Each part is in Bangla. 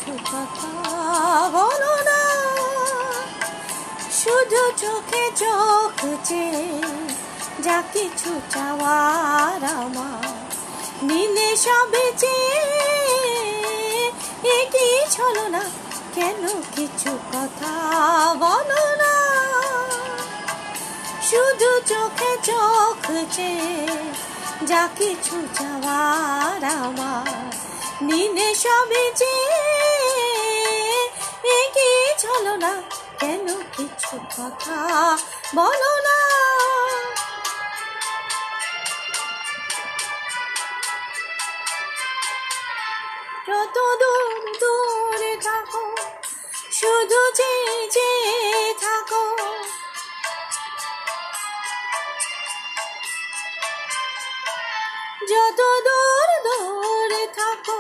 কিছু কথা বলো না, শুধু চোখে চোখ চেয়ে যা কিছু চাওয়ার আমার নিলে সবে চেয়ে কি ছলো না, কেন কিছু কথা বলো না, শুধু চোখে চোখ চেয়ে যা কিছু চাওয়ার আমার নিলে সবে চেয়ে কি ছলো না, কেন কিছু কথা বলো না। যত দূর দূরে থাকো শুধু চেয়ে থাকো, যত দূর দূরে থাকো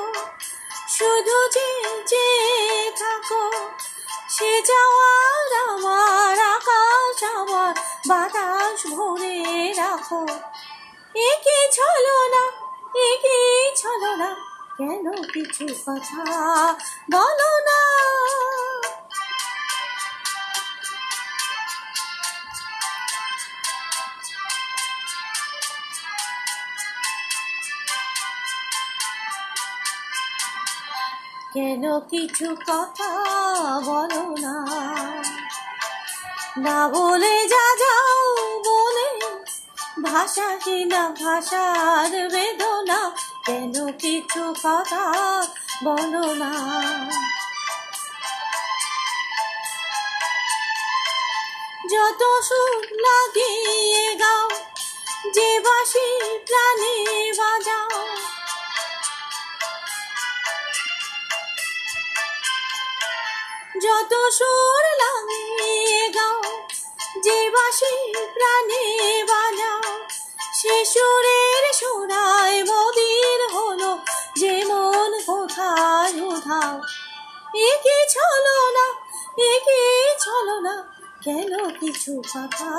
শুধু চেয়ে থাকো, সে যাওয়ার আমার আকাশ আমার বাতাস ভরে রাখো, একে ছলো না, একে ছলো না, কেন কিছু কথা বলো না। কেন কিছু কথা বলো না, না বলে যা যাও বলে ভাষাহীনা ভাষার বেদনা, কেন কিছু কথা বলো না। যত সুর লাগিয়ে গাও যে বাঁশি প্রাণে বাজাও, যত সুর লাগিয়ে গাও যে বাঁশি প্রাণে বাজাও, সে সুরের সুরায় মদির হলো যে মন কোথায় উধাও, একে ছলো না, একে ছলো না, কেন কিছু কথা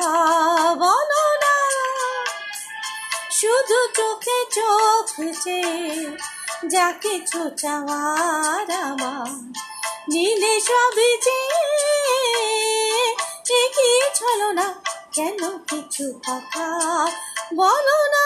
বলো না, শুধু চোখে চোখ চেয়ে যা কিছু চাওয়ার আমার নিলে সবে চেয়ে কি ছলো না, কেন কিছু কথা বলো না।